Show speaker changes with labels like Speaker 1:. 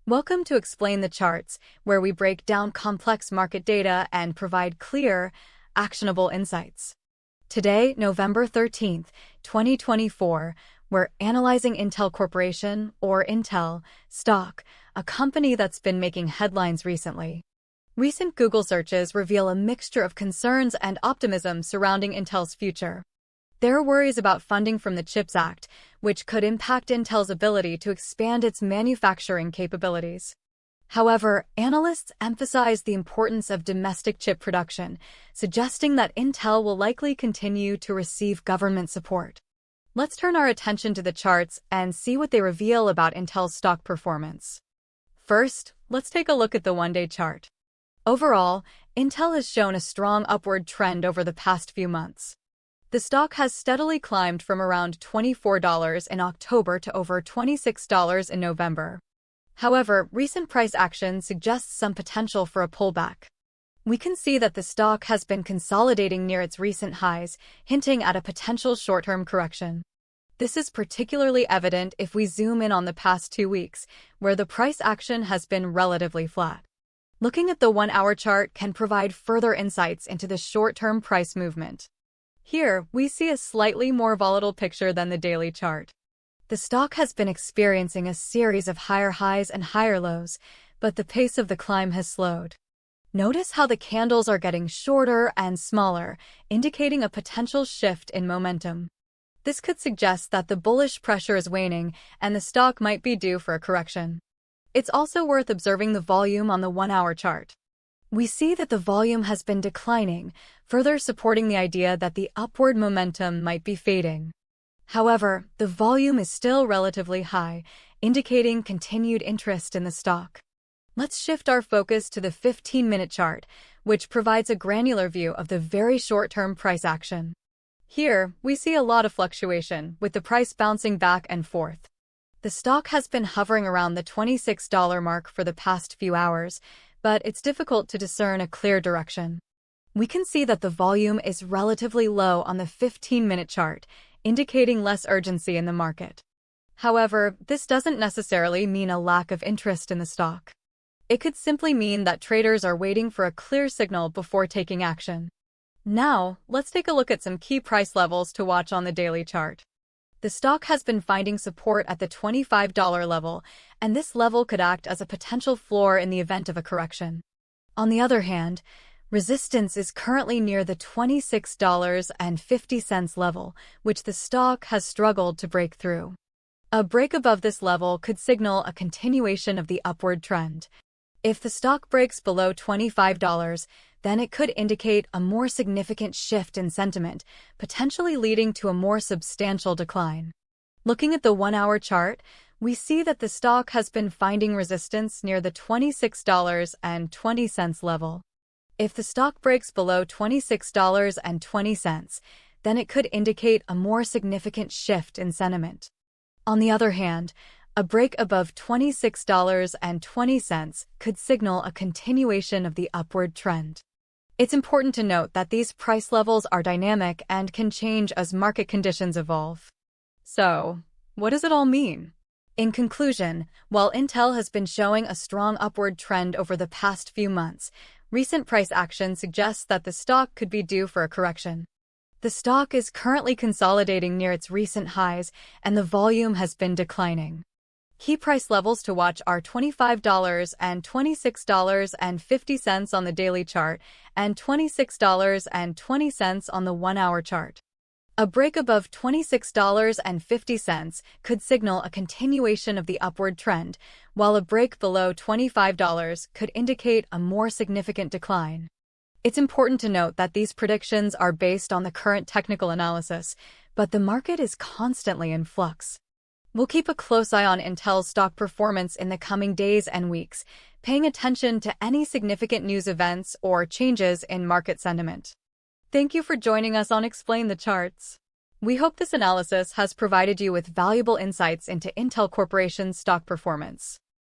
Speaker 1: Welcome to Explain the Charts, where we break down complex market data and provide clear, actionable insights. Today, November 13th, 2024, we're analyzing Intel Corporation, or Intel, stock, a company that's been making headlines recently. Recent Google searches reveal a mixture of concerns and optimism surrounding Intel's future. There are worries about funding from the CHIPS Act, which could impact Intel's ability to expand its manufacturing capabilities. However, analysts emphasize the importance of domestic chip production, suggesting that Intel will likely continue to receive government support. Let's turn our attention to the charts and see what they reveal about Intel's stock performance. First, let's take a look at the one-day chart. Overall, Intel has shown a strong upward trend over the past few months. The stock has steadily climbed from around $24 in October to over $26 in November. However, recent price action suggests some potential for a pullback. We can see that the stock has been consolidating near its recent highs, hinting at a potential short-term correction. This is particularly evident if we zoom in on the past 2 weeks, where the price action has been relatively flat. Looking at the one-hour chart can provide further insights into the short-term price movement. Here, we see a slightly more volatile picture than the daily chart. The stock has been experiencing a series of higher highs and higher lows, but the pace of the climb has slowed. Notice how the candles are getting shorter and smaller, indicating a potential shift in momentum. This could suggest that the bullish pressure is waning and the stock might be due for a correction. It's also worth observing the volume on the one-hour chart. We see that the volume has been declining, further supporting the idea that the upward momentum might be fading. However, the volume is still relatively high, indicating continued interest in the stock. Let's shift our focus to the 15-minute chart, which provides a granular view of the very short-term price action. Here, we see a lot of fluctuation, with the price bouncing back and forth. The stock has been hovering around the $26 mark for the past few hours, but it's difficult to discern a clear direction. We can see that the volume is relatively low on the 15-minute chart, indicating less urgency in the market. However, this doesn't necessarily mean a lack of interest in the stock. It could simply mean that traders are waiting for a clear signal before taking action. Now, let's take a look at some key price levels to watch on the daily chart. The stock has been finding support at the $25 level, and this level could act as a potential floor in the event of a correction. On the other hand, resistance is currently near the $26.50 level, which the stock has struggled to break through. A break above this level could signal a continuation of the upward trend. If the stock breaks below $25, then it could indicate a more significant shift in sentiment, potentially leading to a more substantial decline. Looking at the one-hour chart, we see that the stock has been finding resistance near the $26.20 level. If the stock breaks below $26.20, then it could indicate a more significant shift in sentiment. On the other hand, a break above $26.20 could signal a continuation of the upward trend. It's important to note that these price levels are dynamic and can change as market conditions evolve. So, what does it all mean? In conclusion, while Intel has been showing a strong upward trend over the past few months, recent price action suggests that the stock could be due for a correction. The stock is currently consolidating near its recent highs, and the volume has been declining. Key price levels to watch are $25 and $26.50 on the daily chart and $26.20 on the one-hour chart. A break above $26.50 could signal a continuation of the upward trend, while a break below $25 could indicate a more significant decline. It's important to note that these predictions are based on the current technical analysis, but the market is constantly in flux. We'll keep a close eye on Intel's stock performance in the coming days and weeks, paying attention to any significant news events or changes in market sentiment. Thank you for joining us on Explain the Charts. We hope this analysis has provided you with valuable insights into Intel Corporation's stock performance.